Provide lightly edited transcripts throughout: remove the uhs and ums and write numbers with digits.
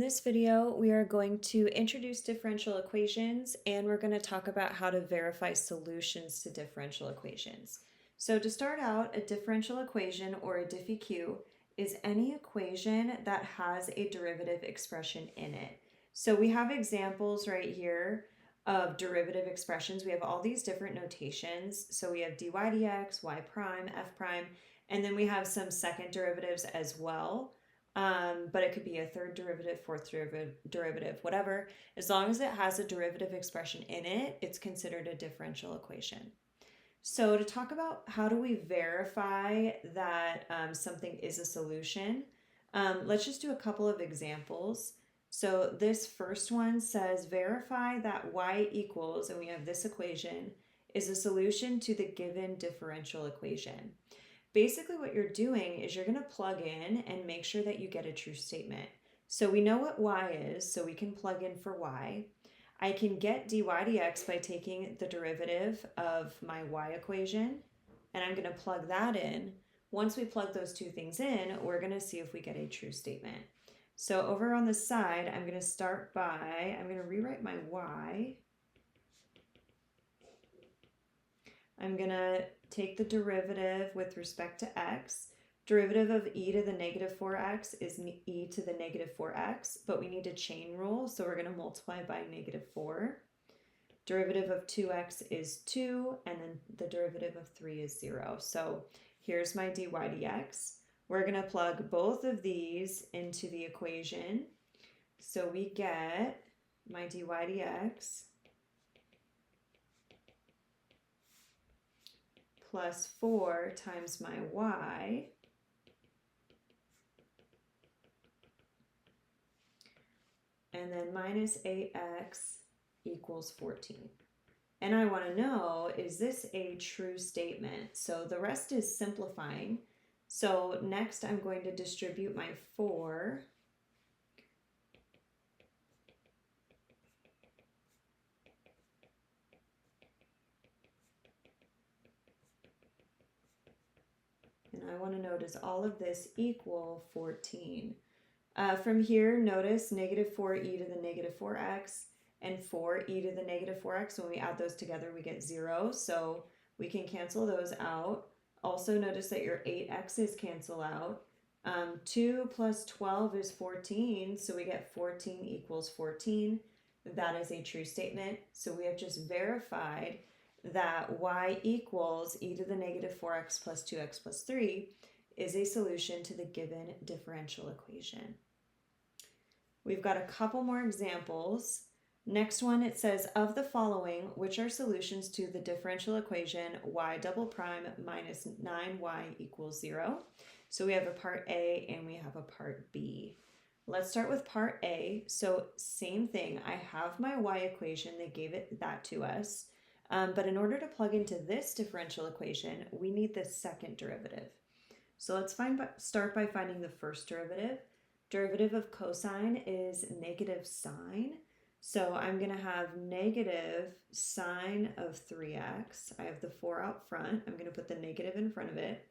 this video, we are going to introduce differential equations and we're going to talk about how to verify solutions to differential equations. So to start out, a differential equation or a Diff EQ is any equation that has a derivative expression in it. So we have examples right here of derivative expressions. We have all these different notations. So we have dy dx, y prime, f prime, and then we have some second derivatives as well. But it could be a third derivative, fourth derivative, whatever. As long as it has a derivative expression in it, it's considered a differential equation. So to talk about how do we verify that something is a solution, let's just do a couple of examples. So this first one says verify that y equals, and we have this equation, is a solution to the given differential equation. Basically what you're doing is you're going to plug in and make sure that you get a true statement. So we know what y is, so we can plug in for y. I can get dy dx by taking the derivative of my y equation, and I'm going to plug that in. Once we plug those two things in, we're going to see if we get a true statement. So over on the side, I'm going to rewrite my y. I'm going to take the derivative with respect to x. Derivative of e to the negative 4x is e to the negative 4x, but we need a chain rule, so we're going to multiply by negative 4. Derivative of 2x is 2, and then the derivative of 3 is 0. So here's my dy dx. We're going to plug both of these into the equation. So we get my dy dx plus 4 times my y and then minus 8x equals 14. And I want to know, is this a true statement? So the rest is simplifying. So next I'm going to distribute my 4 and I want to know, does all of this equal 14? From here, notice negative 4e to the negative 4x and 4e to the negative 4x. When we add those together, we get 0. So we can cancel those out. Also notice that your 8x's cancel out. 2 plus 12 is 14. So we get 14 equals 14. That is a true statement. So we have just verified that y equals e to the negative 4x plus 2x plus 3 is a solution to the given differential equation. We've got a couple more examples. Next one, it says, of the following, which are solutions to the differential equation y double prime minus 9y equals 0? So we have a part A and we have a part B. Let's start with part A. So same thing, I have my y equation, they gave that to us. But in order to plug into this differential equation, we need the second derivative. So let's start by finding the first derivative. Derivative of cosine is negative sine. So I'm going to have negative sine of 3x. I have the 4 out front. I'm going to put the negative in front of it.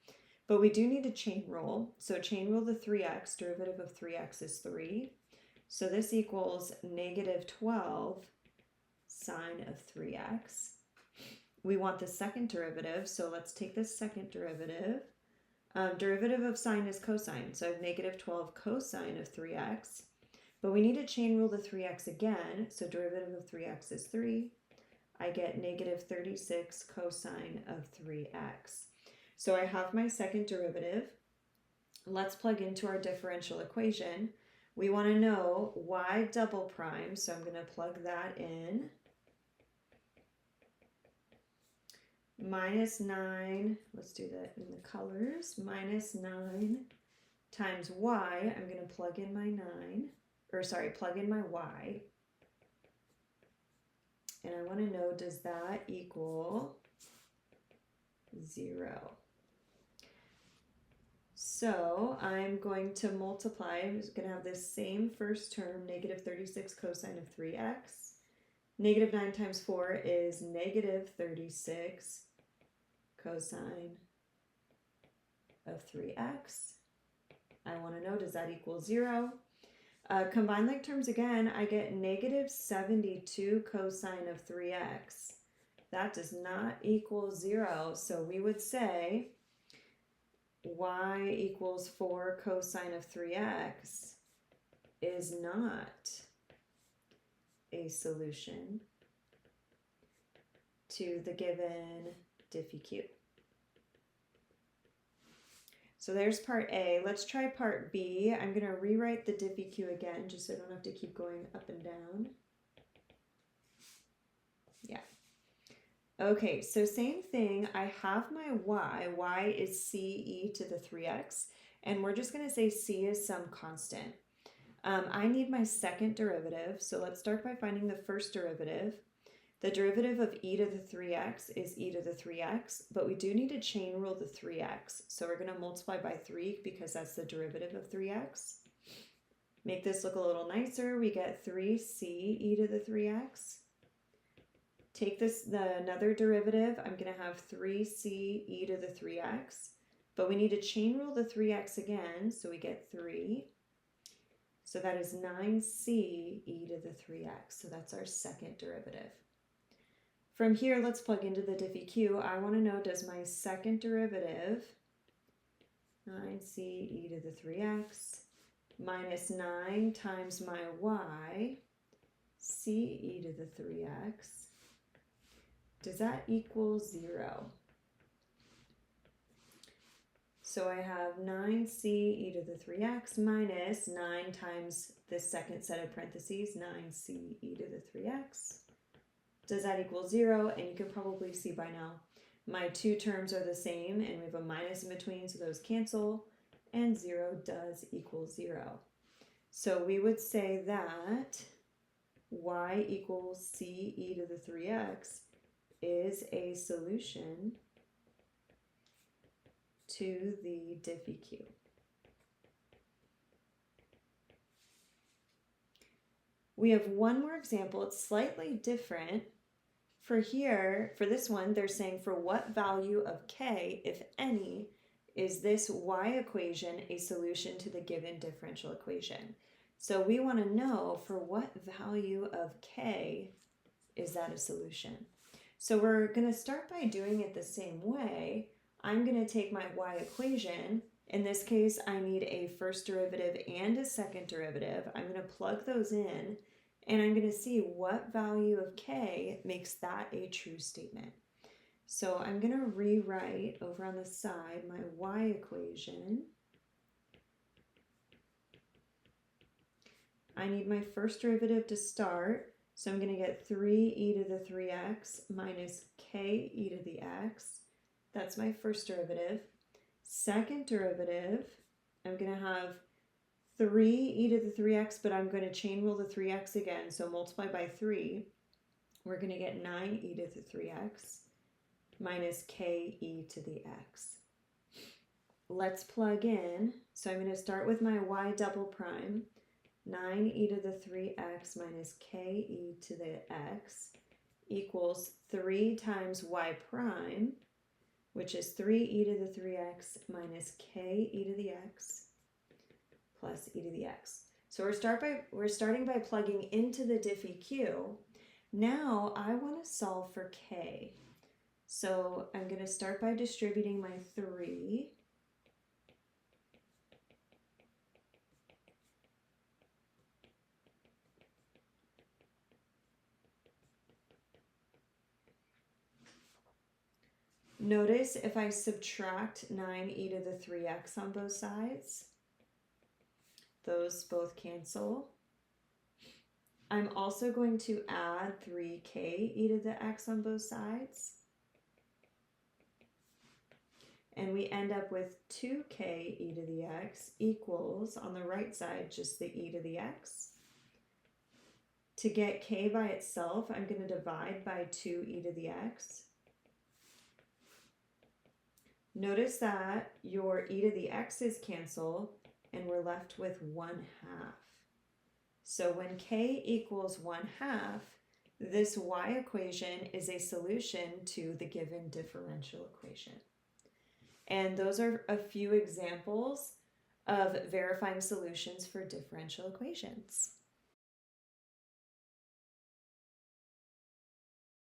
But we do need a chain rule. So chain rule the 3x. Derivative of 3x is 3. So this equals negative 12 sine of 3x. We want the second derivative. So let's take the second derivative. Derivative of sine is cosine, so I have negative 12 cosine of 3x. But we need to chain rule the 3x again, so derivative of 3x is 3. I get negative 36 cosine of 3x. So I have my second derivative. Let's plug into our differential equation. We want to know y double prime, so I'm going to plug that in. Minus 9, let's do that in the colors, minus 9 times y, I'm going to plug in my plug in my y. And I want to know, does that equal 0? So I'm going to multiply, I'm just going to have this same first term, negative 36 cosine of 3x. Negative 9 times 4 is negative 36 cosine of 3x. I want to know, does that equal 0? Combine like terms again, I get negative 72 cosine of 3x. That does not equal 0, so we would say y equals 4 cosine of 3x is not a solution to the given Diff EQ. So there's part A. Let's try part B. I'm going to rewrite the Diff EQ again just so I don't have to keep going up and down. Yeah. Okay, so same thing. I have my y is c e to the 3x, and we're just going to say c is some constant. I need my second derivative, so let's start by finding the first derivative. The derivative of e to the 3x is e to the 3x, but we do need to chain rule the 3x. So we're going to multiply by 3 because that's the derivative of 3x. Make this look a little nicer. We get 3c e to the 3x. Take this, another derivative. I'm going to have 3c e to the 3x, but we need to chain rule the 3x again, so we get 3. So that is 9c e to the 3x. So that's our second derivative. From here, let's plug into the Diff EQ. I want to know, does my second derivative, 9c e to the 3x, minus 9 times my y, c e to the 3x, does that equal 0? So I have 9c e to the 3x minus 9 times this second set of parentheses, 9c e to the 3x. Does that equal 0? And you can probably see by now my two terms are the same and we have a minus in between, so those cancel, and 0 does equal 0. So we would say that y equals c e to the 3x is a solution to the Diff EQ. We have one more example. It's slightly different. For here, for this one, they're saying for what value of k, if any, is this y equation a solution to the given differential equation? So we want to know for what value of k is that a solution. So we're going to start by doing it the same way. I'm going to take my y equation. In this case, I need a first derivative and a second derivative. I'm going to plug those in, and I'm going to see what value of k makes that a true statement. So I'm going to rewrite over on the side my y equation. I need my first derivative to start, so I'm going to get 3e to the 3x minus k e to the x. That's my first derivative. Second derivative, I'm going to have 3e to the 3x, but I'm going to chain rule the 3x again, so multiply by 3. We're going to get 9e to the 3x minus k e to the x. Let's plug in. So I'm going to start with my y double prime. 9e to the 3x minus k e to the x equals 3 times y prime, which is 3e to the 3x minus k e to the x plus e to the x. So we're starting by plugging into the Diff EQ. Now I want to solve for k. So I'm going to start by distributing my 3. Notice if I subtract 9e to the 3x on both sides, those both cancel. I'm also going to add 3k e to the x on both sides. And we end up with 2k e to the x equals, on the right side, just the e to the x. To get k by itself, I'm going to divide by 2e to the x. Notice that your e to the x's cancel, and we're left with 1/2. So when k equals 1/2, this y equation is a solution to the given differential equation. And those are a few examples of verifying solutions for differential equations.